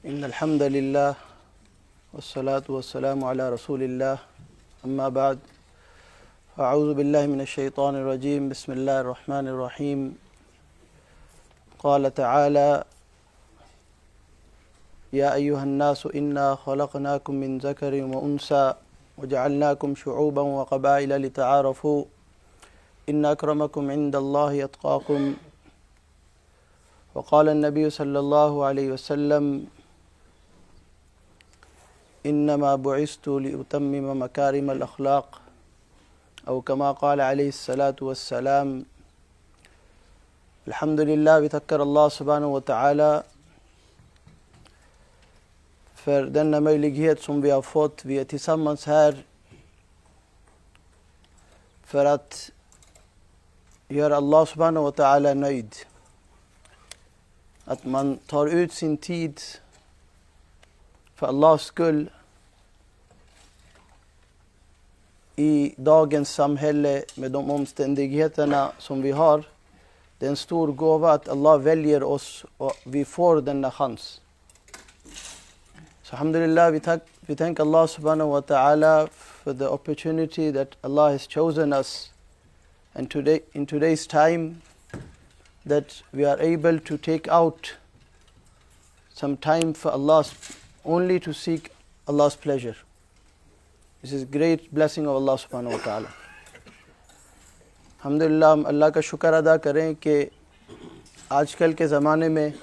إن الحمد لله والصلاة والسلام على رسول الله أما بعد أعوذ بالله من الشيطان الرجيم بسم الله الرحمن الرحيم قال تعالى يا أيها الناس إنا خلقناكم من ذكر وأنثى وجعلناكم شعوبا وقبائل لتعارفوا إن أكرمكم عند الله أتقاكم وقال النبي صلى الله عليه وسلم إنما بعثت لأتمم مكارم الأخلاق أو كما قال عليه الصلاة والسلام. Alhamdulillah, vi tackar Allah subhanahu wa ta'ala för denna möjlighet som vi har fått. Vi är tillsammans här för att göra Allah subhanahu wa ta'ala nöjd. Att man tar ut sin tid för Allahs skull i dagens samhälle med de omständigheterna som vi har. Det är en stor gåva att Allah väljer oss och vi får denna chans. Så alhamdulillah, vi thank Allah subhanahu wa ta'ala for the opportunity that Allah has chosen us. And today, in today's time, that we are able to take out some time for Allah's, only to seek Allah's pleasure. This is great blessing of Allah subhanahu wa ta'ala. alhamdulillah, हम अल्लाह का शुक्र अदा करें कि आजकल के ज़माने में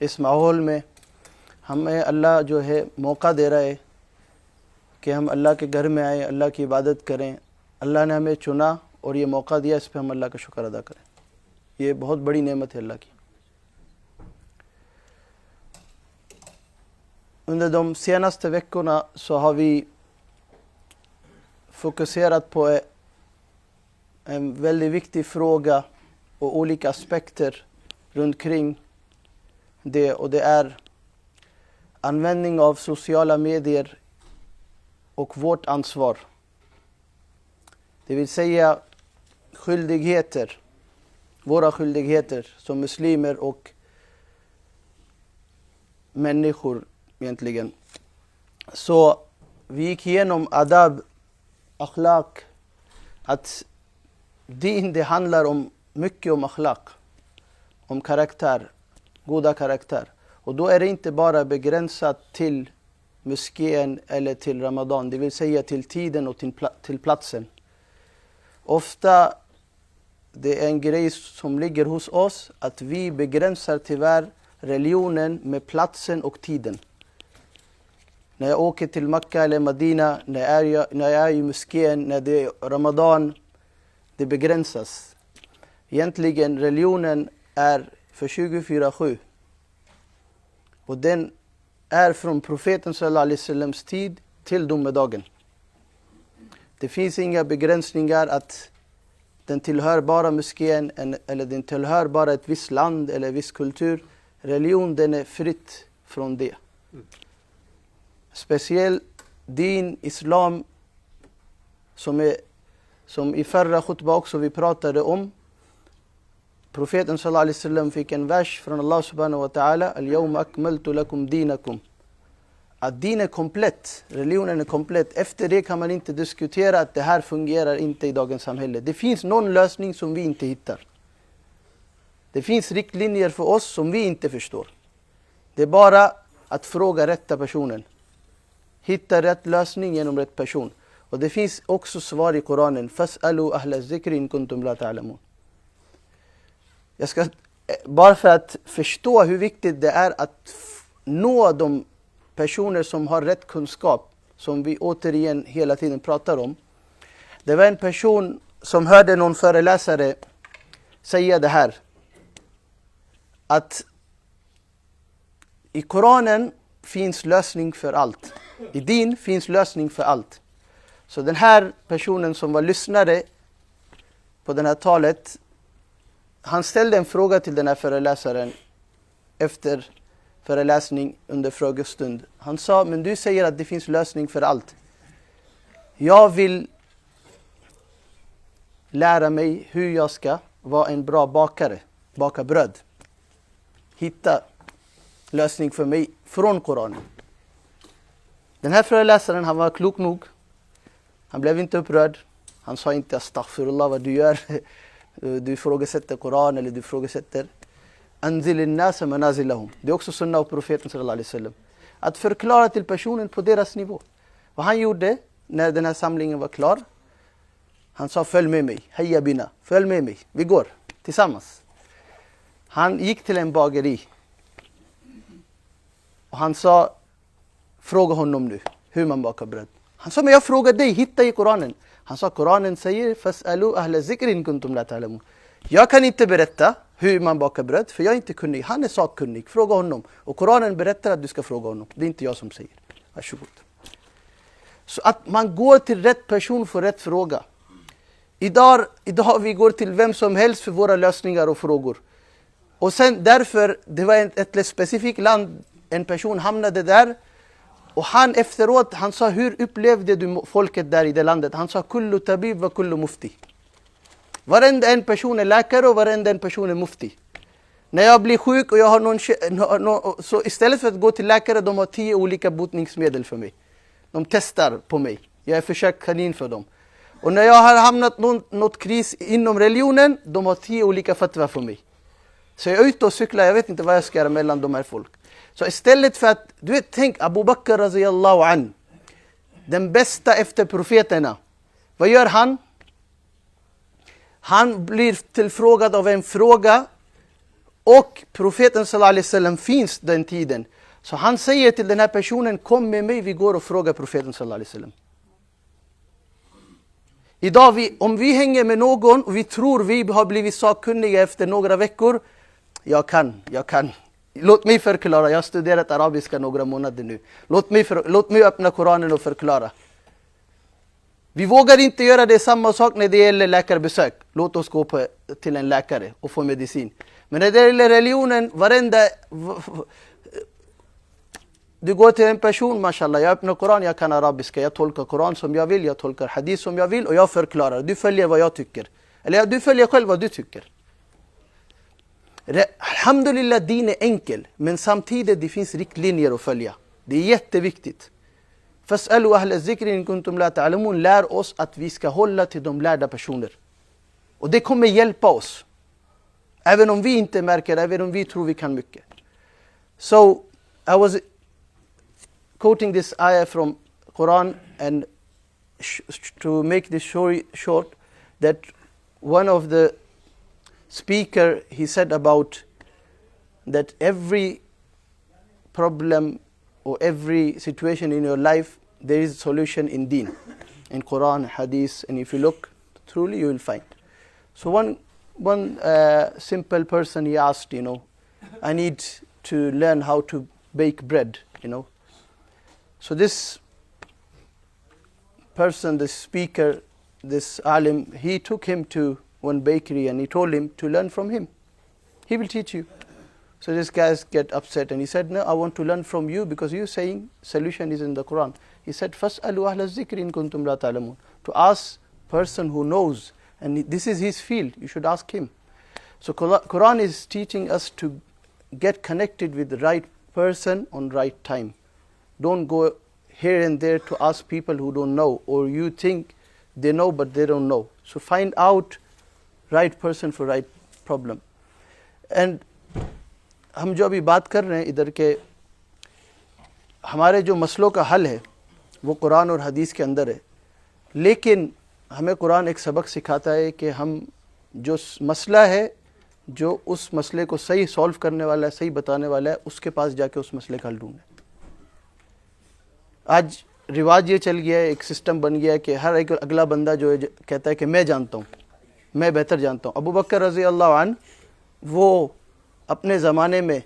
इस माहौल में हमें अल्लाह जो है मौका दे रहा है कि हम अल्लाह के घर में आए, अल्लाह की इबादत करें. अल्लाह ने हमें चुना और ये मौका दिया, इस पर हम अल्लाह का शुक्र अदा करें. ये बहुत बड़ी नेमत है अल्लाह की. Under de senaste veckorna så har vi fokuserat på en väldigt viktig fråga och olika aspekter runt kring det, och det är användning av sociala medier och vårt ansvar. Det vill säga skyldigheter, våra skyldigheter som muslimer och människor egentligen. Så vi gick igenom adab, akhlaq, att din, det handlar om mycket om akhlaq, om karaktär, goda karaktär. Och då är det inte bara begränsat till moskén eller till Ramadan, det vill säga till tiden och till platsen. Ofta det är en grej som ligger hos oss att vi begränsar tyvärr religionen med platsen och tiden. När jag åker till Mekka eller Medina, när jag är i moskén, när det är Ramadan, det begränsas. Egentligen religionen är för 24/7. Och den är från profeten sallallahu alaihi wasallams tid till domedagen. Det finns inga begränsningar att den tillhör bara moskén eller den tillhör bara ett visst land eller viss kultur. Religion, den är fritt från det. Speciellt din, islam, som i förra khutbah också vi pratade om. Profeten sallallahu alaihi wasallam fick en vers från Allah subhanahu wa ta'ala: Al-yawma akmaltu lakum dinakum. Att din är komplett, religionen är komplett. Efter det kan man inte diskutera att det här fungerar inte i dagens samhälle. Det finns någon lösning som vi inte hittar. Det finns riktlinjer för oss som vi inte förstår. Det är bara att fråga rätta personen. Hitta rätt lösning genom rätt person. Och det finns också svar i Koranen. Fas'alu ahla zikri in kuntum la ta'lamun. Jag ska, bara för att förstå hur viktigt det är att nå de personer som har rätt kunskap, som vi återigen hela tiden pratar om. Det var en person som hörde någon föreläsare säga det här. Att i Koranen finns lösning för allt. I din finns lösning för allt. Så den här personen som var lyssnare på det här talet, han ställde en fråga till den här föreläsaren efter föreläsning under frågestund. Han sa: men du säger att det finns lösning för allt. Jag vill lära mig hur jag ska vara en bra bakare, baka bröd. Hitta lösning för mig från Koranen. Den här föreläsaren, han var klok nog. Han blev inte upprörd. Han sa inte astaghfirullah vad du gör. Du ifrågasätter Koran eller du ifrågasätter anzil nasa manazilahum. Det är också sunna av profeten sallallahu alaihi wasallam. Att förklara till personen på deras nivå. Vad han gjorde när den här samlingen var klar. Han sa följ med mig, heja bina, följ med mig, vi går tillsammans. Han gick till en bageri. Och han sa, fråga honom nu hur man bakar bröd. Han sa, men jag frågar dig, hitta i Koranen. Han sa, Koranen säger, fas'alu ahla zikrin kuntum la ta'lamun. Jag kan inte berätta hur man bakar bröd, för jag är inte kunnig. Han är sakkunnig, fråga honom. Och Koranen berättar att du ska fråga honom. Det är inte jag som säger. Varsågod. Så att man går till rätt person för rätt fråga. Idag vi går till vem som helst för våra lösningar och frågor. Och sen därför, det var ett specifikt land, en person hamnade där. Och han efteråt, han sa, hur upplevde du folket där i det landet? Han sa, kullu tabib wa kullu mufti. Varenda en person är läkare och varenda en person är mufti. När jag blir sjuk och jag har så istället för att gå till läkare, de har 10 olika botningsmedel för mig. De testar på mig. Jag är försökskanin för dem. Och när jag har hamnat något kris inom religionen, de har 10 olika fatwa för mig. Så jag är ute och cyklar, jag vet inte vad jag ska göra mellan de här folk. Så istället för att, du vet, tänk Abu Bakr radiyallahu an, den bästa efter profeterna. Vad gör han? Han blir tillfrågad av en fråga och profeten sallallahu alaihi wasallam finns den tiden. Så han säger till den här personen, kom med mig, vi går och frågar profeten sallallahu alaihi wasallam. Idag, om vi hänger med någon och vi tror vi har blivit sakkunniga efter några veckor, jag kan. Låt mig förklara, jag har studerat arabiska några månader nu. Låt mig öppna Koranen och förklara. Vi vågar inte göra det samma sak när det gäller läkarbesök. Låt oss gå till en läkare och få medicin. Men när det gäller religionen, du går till en person, mashallah, jag öppnar Koran, jag kan arabiska, jag tolkar Koran som jag vill, jag tolkar hadith som jag vill och jag förklarar. Du följer vad jag tycker. Eller du följer själv vad du tycker. Alhamdulillah, din är enkel, men samtidigt det finns riktlinjer att följa. Det är jätteviktigt. Fas'alu ahla zikrin kuntum la ta'lamun, lär oss att vi ska hålla till de lärda personer. Och det kommer hjälpa oss. Även om vi inte märker, även om vi tror vi kan mycket. So, I was quoting this ayah from Quran and to make this story short, that one of the speaker, he said about that every problem or every situation in your life, there is a solution in deen, in Quran, hadith, and if you look truly, you will find. So one simple person, he asked, I need to learn how to bake bread, So this person, this speaker, this alim, he took him to one bakery and he told him to learn from him. He will teach you. So this guy get upset and he said, no, I want to learn from you because you're saying solution is in the Quran. He said, فَاسْأَلُوا أَهْلَ الذِّكْرِ إِن كُنْتُمْ لَا تَعْلَمُونَ. To ask person who knows, and this is his field, you should ask him. So Quran is teaching us to get connected with the right person on right time. Don't go here and there to ask people who don't know, or you think they know but they don't know. So find out right person for right problem. And हम जो अभी बात कर रहे हैं इधर के, हमारे जो मसलों का हल है वो कुरान और हदीस के अंदर है, लेकिन हमें कुरान एक सबक सिखाता है कि हम जो मसला है, जो उस मसले को सही सॉल्व करने वाला है, सही बताने वाला है, उसके पास जाके उस मसले का हल ढूंढें। आज रिवाज ये चल गया है, एक सिस्टम बन गया है कि हर एक अगला बंदा जो है कहता है कि मैं जानता हूँ, मैं बेहतर जानता हूँ। अबू बकर रज़ी अल्लाह अन्हु वो अपने ज़माने में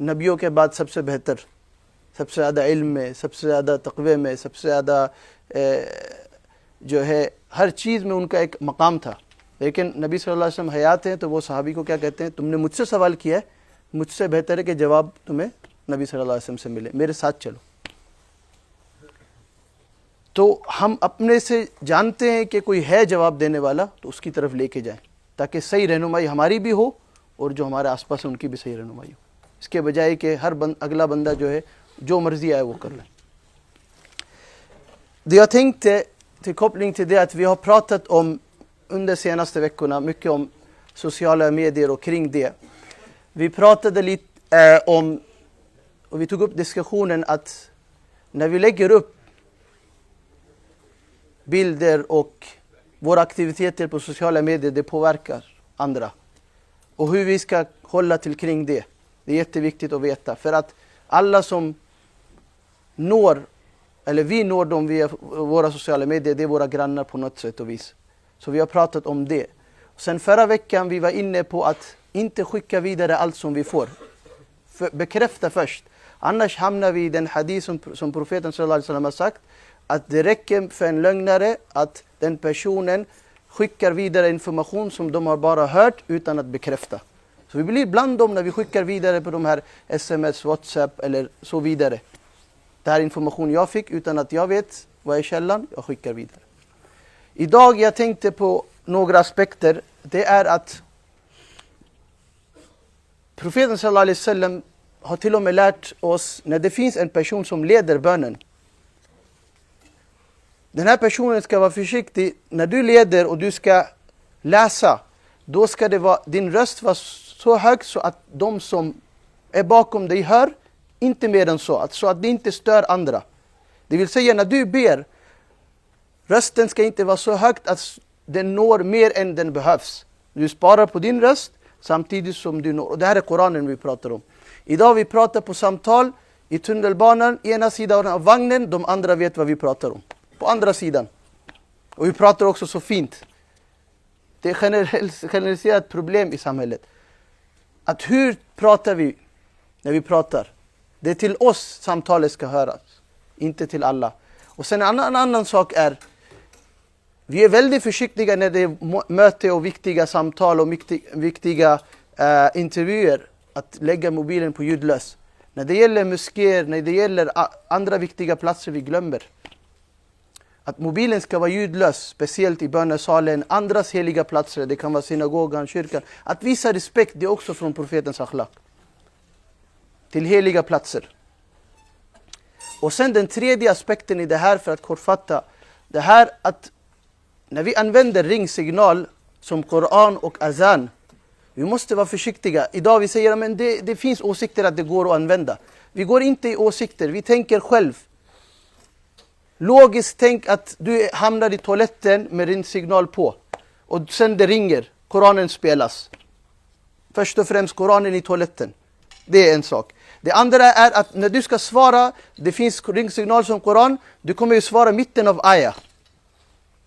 नबियों के बाद सबसे बेहतर, सबसे ज़्यादा इल्म में, सबसे ज़्यादा तक़वे में, सबसे ज़्यादा जो है हर चीज़ में उनका एक मकाम था। लेकिन नबी सल्लल्लाहु अलैहि वसल्लम हयात हैं तो वो सहाबी को क्या कहते हैं, तुमने मुझसे सवाल किया है, मुझसे बेहतर है कि जवाब तुम्हें नबी सल्लल्लाहु अलैहि वसल्लम से मिले, मेरे साथ चलो। तो हम अपने से जानते हैं कि कोई है जवाब देने वाला, तो उसकी तरफ लेके जाएं ताकि सही रहनुमाई हमारी भी हो और जो हमारे आसपास है उनकी भी सही रहनुमाई हो। इसके बजाय कि अगला बंदा जो है जो मर्जी är वो कर ले. Det jag tänkte till koppling till det att vi har pratat om under senaste veckorna mycket om sociala medier och kring det. Vi pratade lite om, och vi tog upp diskussionen att när vi lägger upp bilder och våra aktiviteter på sociala medier, det påverkar andra. Och hur vi ska hålla till kring det. Det är jätteviktigt att veta. För att alla som når, eller vi når dem via våra sociala medier, det är våra grannar på något sätt och vis. Så vi har pratat om det. Sen förra veckan vi var inne på att inte skicka vidare allt som vi får. Bekräfta först. Annars hamnar vi i den hadith som profeten sallallahu alaihi wasallam har sagt. Att det räcker för en lögnare att den personen skickar vidare information som de har bara hört utan att bekräfta. Så vi blir bland dem när vi skickar vidare på de här sms, whatsapp eller så vidare. Det här information jag fick utan att jag vet vad är källan, jag skickar vidare. Idag jag tänkte på några aspekter. Det är att profeten sallallahu alaihi wasallam har till och med lärt oss när det finns en person som leder bönen. Den här personen ska vara försiktig. När du leder och du ska läsa, då ska det vara, din röst vara så hög så att de som är bakom dig hör, inte mer än så. Så att det inte stör andra. Det vill säga när du ber, rösten ska inte vara så högt att den når mer än den behövs. Du sparar på din röst samtidigt som du når. Och det här är Koranen vi pratar om. Idag vi pratar på samtal i tunnelbanan, ena sidan av vagnen, de andra vet vad vi pratar om. På andra sidan. Och vi pratar också så fint. Det är generaliserat problem i samhället. Att hur pratar vi när vi pratar? Det är till oss samtalet ska höras. Inte till alla. Och sen en annan sak är, vi är väldigt försiktiga när det är möte och viktiga samtal och viktiga intervjuer. Att lägga mobilen på ljudlös. När det gäller moskéer, när det gäller andra viktiga platser vi glömmer. Att mobilen ska vara ljudlös, speciellt i bönesalen, andras heliga platser, det kan vara synagogan, kyrkan. Att visa respekt, det är också från profetens akhlaq. Till heliga platser. Och sen den tredje aspekten i det här, för att kortfatta, det här att när vi använder ringsignal som Koran och azan, vi måste vara försiktiga. Idag vi säger att det finns åsikter att det går att använda. Vi går inte i åsikter, vi tänker själv. Logiskt tänk att du hamnar i toaletten med din signal på. Och sen det ringer, Koranen spelas. Först och främst Koranen i toaletten. Det är en sak. Det andra är att när du ska svara, det finns ringsignal som Koran, du kommer ju svara mitten av ayah.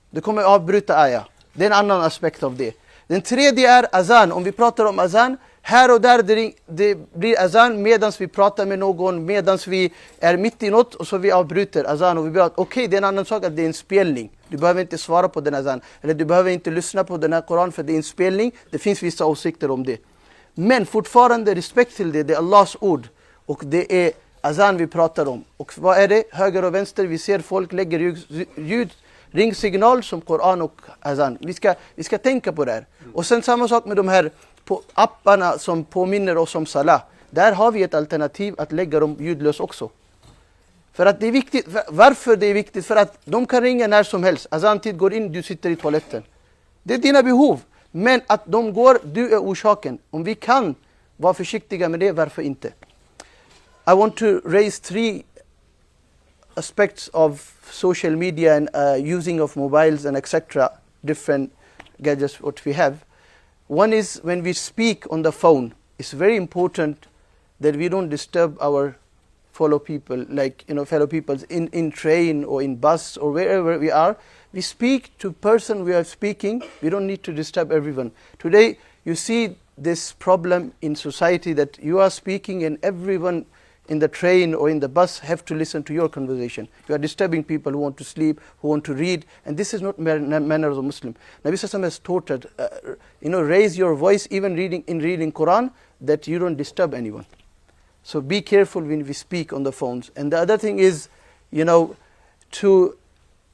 Du kommer avbryta ayah. Det är en annan aspekt av det. Den tredje är azan. Om vi pratar om azan, här och där det blir azan medan vi pratar med någon, medan vi är mitt i något och så vi avbryter azan. Och vi blir okej, det är en annan sak att det är en spelning. Du behöver inte svara på den azan. Eller du behöver inte lyssna på den här Koran för det är en spelning. Det finns vissa åsikter om det. Men fortfarande respekt till det, det är Allahs ord. Och det är azan vi pratar om. Och vad är det? Höger och vänster, vi ser folk lägger ringsignal som Koran och azan. Vi ska tänka på det här. Och sen samma sak med de här apparna som påminner oss om salah. Där har vi ett alternativ att lägga dem ljudlös också. För att det är viktigt. Varför det är viktigt? För att de kan ringa när som helst. Azan-tid går in, du sitter i toaletten. Det är dina behov. Men att de går, du är orsaken. Om vi kan vara försiktiga med det, varför inte? I want to raise 3 aspects of social media and using of mobiles and etc. Different gadgets what we have. One is when we speak on the phone. It's very important that we don't disturb our fellow people, fellow people in train or in bus or wherever we are. We speak to person we are speaking. We don't need to disturb everyone. Today you see this problem in society that you are speaking and everyone in the train or in the bus have to listen to your conversation. You are disturbing people who want to sleep, who want to read, and this is not manners of Muslim. Nabi Sallallahu has taught that, raise your voice even reading Quran, that you don't disturb anyone. So be careful when we speak on the phones. And the other thing is, to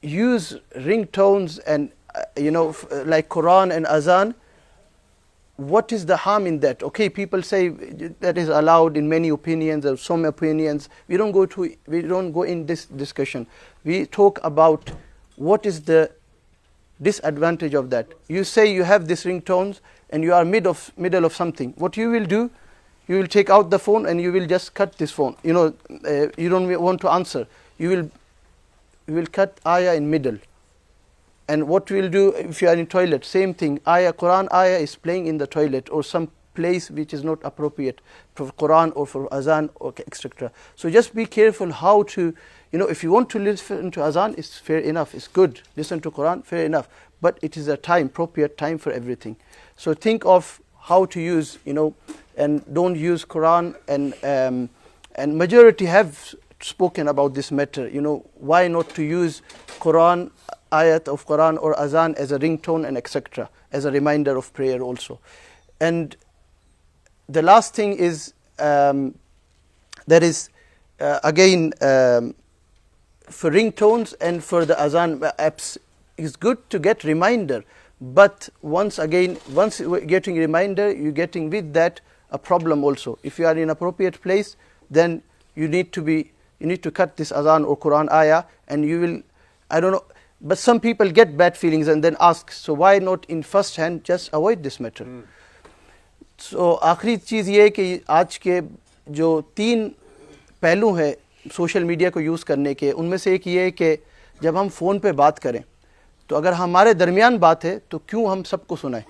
use ringtones and, like Quran and Azan what is the harm in that? Okay, people say that is allowed in many opinions or some opinions. We don't go in this discussion. We talk about what is the disadvantage of that. You say you have these ringtones and you are middle of something. What you will do, you will take out the phone and you will just cut this phone. You don't want to answer. You will cut ayah in middle. And what we'll do if you are in toilet, same thing. Quran ayah is playing in the toilet or some place which is not appropriate for Quran or for azan or etc. So just be careful how to, if you want to listen to azan, it's fair enough, it's good. Listen to Quran, fair enough. But it is a appropriate time for everything. So think of how to use, and don't use Quran. And majority have spoken about this matter. Why not to use Quran, ayat of Quran or azan as a ringtone and etc. as a reminder of prayer also. And the last thing is there is again for ringtones and for the azan apps, it's good to get reminder, but once you're getting reminder, you're getting with that a problem also. If you are in appropriate place, then you need to cut this azan or Quran ayah, and you will, I don't know, but some people get bad feelings and then ask, so why not in first hand just avoid this matter? So आखिरी चीज़ ये है कि आज के जो 3 पहलू हैं social media को यूज़ करने के, उनमें से एक ये है कि जब हम फ़ोन पे बात करें तो अगर हमारे दरमियान बात है तो क्यों हम सबको सुनाएं?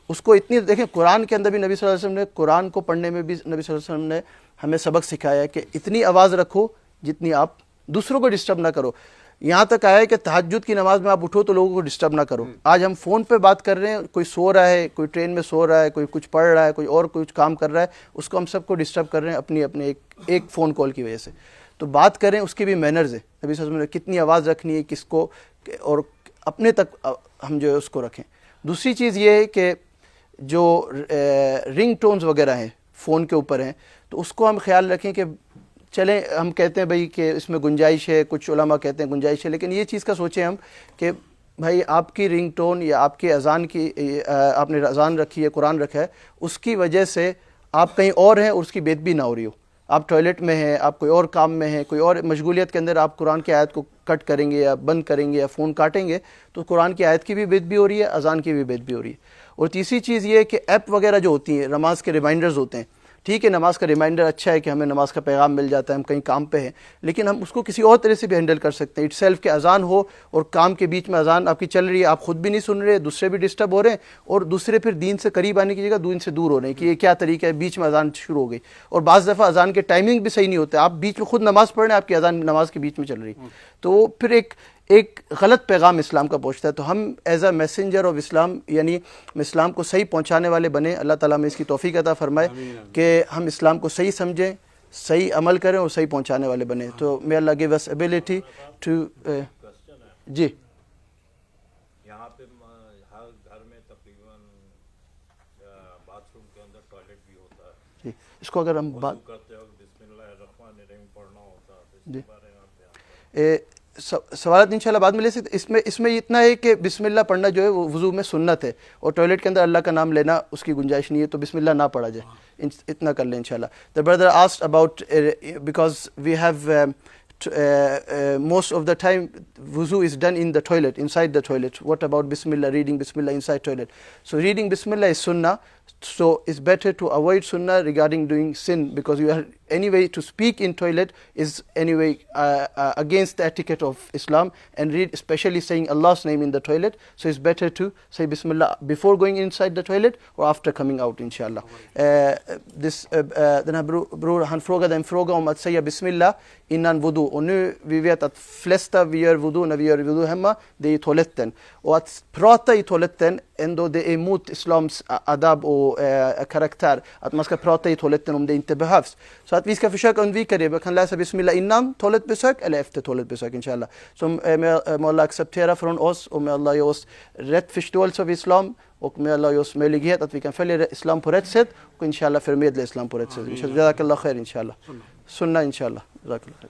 उसको इतनी देखें, कुरान के अंदर भी नबी सल्लल्लाहु अलैहि वसल्लम ने, कुरान को पढ़ने में भी नबी सल्लल्लाहु अलैहि वसल्लम ने हमें सबक सिखाया है कि इतनी आवाज़ रखो जितनी आप दूसरों को डिस्टर्ब ना करो। यहाँ तक आया है कि तहज्जुद की नमाज में आप उठो तो लोगों को डिस्टर्ब ना करो। आज हम फ़ोन पे बात कर रहे हैं, कोई सो रहा है, कोई ट्रेन में सो रहा है, कोई कुछ पढ़ रहा है, कोई और कुछ काम कर रहा है, उसको हम सबको डिस्टर्ब कर रहे हैं अपने एक फ़ोन कॉल की वजह से। तो बात करें, उसके भी मैनर्स है, नबी सल्लल्लाहु अलैहि वसल्लम ने कितनी आवाज़ रखनी है, किसको, और अपने तक हम जो है उसको रखें। दूसरी चीज़ ये है कि जो रिंग टोन्स वगैरह हैं फ़ोन के ऊपर हैं, तो उसको हम ख्याल रखें कि चलें, हम कहते हैं भाई कि इसमें गुंजाइश है, कुछ उलमा कहते हैं गुंजाइश है, लेकिन ये चीज़ का सोचें हम कि भाई आपकी रिंग टोन या आपकी अजान की, आपने अजान रखी है, कुरान रखा है, उसकी वजह से आप कहीं और हैं और उसकी बेदबी ना हो रही हो। आप टॉयलेट में हैं, आप कोई और काम में हैं, कोई और मशगूलियत के अंदर आप कुरान की आयत को कट करेंगे या बंद करेंगे या फ़ोन काटेंगे, तो कुरान की आयत की भी बेदबी हो रही है, अजान की भी बेदबी हो रही है। और तीसरी चीज़ ये है कि ऐप वगैरह जो होती हैं, नमाज के रिमाइंडर्स होते हैं, ठीक है, नमाज का रिमाइंडर अच्छा है कि हमें नमाज का पैगाम मिल जाता है, हम कहीं काम पे हैं, लेकिन हम उसको किसी और तरह से भी हैंडल कर सकते हैं। इट्स सेल्फ के अजान हो और काम के बीच में अजान आपकी चल रही है, आप खुद भी नहीं सुन रहे, दूसरे भी डिस्टर्ब हो रहे हैं, और दूसरे फिर दीन से करीब आने की जगह दीन से दूर हो रहे हैं कि ये क्या तरीका है, बीच में अजान शुरू हो गई। और बाज़ दफ़ा अजान के टाइमिंग भी सही नहीं होते, आप बीच में खुद नमाज़ पढ़ रहे हैं, आपकी अजान नमाज के बीच में चल रही, तो फिर एक गलत पैगाम इस्लाम का पहुँचता है। तो हम as a messenger of Islam, यानी इस्लाम को सही पहुँचाने वाले बने। अल्लाह ताला में इसकी तौफीक अता फरमाए कि हम इस्लाम को सही समझें, सही अमल करें और सही पहुँचाने वाले बने। तो मे अल्लाह गिव अस एबिलिटी टू जी। यहाँ पे हर घर में तकरीबन बाथरूम के अंदर टॉयलेट भी होता है जी। इसको अगर हम बात करते हो बिस्मिल्लाहिर्रहमानिर्रहीम पढ़ना होता है, तो जी, इसके बारे में आप सवाल इंशाल्लाह बाद में ले सकते। इसमें इतना है कि बिस्मिल्लाह पढ़ना जो है वो वज़ू में सुन्नत है, और टॉयलेट के अंदर अल्लाह का नाम लेना उसकी गुंजाइश नहीं है, तो बिस्मिल्लाह ना पढ़ा जाए, इतना कर लें इंशाल्लाह। The brother asked about, because we have most of the time wuzu is done in the toilet, inside the toilet. What about bismillah, reading bismillah inside toilet? So reading bismillah is sunnah, so it's better to avoid sunnah regarding doing sin, because you are anyway to speak in toilet is anyway against the etiquette of Islam, and read, especially saying Allah's name in the toilet. So it's better to say bismillah before going inside the toilet or after coming out, inshallah. Den här bror han frågade en fråga om att säga bismillah innan wudu, och nu vi vet att flesta vi gör wudu när vi gör wudu hemma, det är i toaletten, och att prata i toaletten ändå det är emot islams adab och karaktär, att man ska prata i toaletten om det inte behövs. Så att vi ska försöka undvika det. Vi kan läsa bismillah innan toalettbesök eller efter toalettbesök, inshallah. Så med Allah acceptera från oss, och med Allah ge oss rätt förståelse av islam, och med Allah ge oss möjlighet att vi kan följa islam på rätt sätt, och inshallah förmedla islam på rätt sätt. Jazakallah khair, inshallah. Sunnah, inshallah. Jazakallah khair.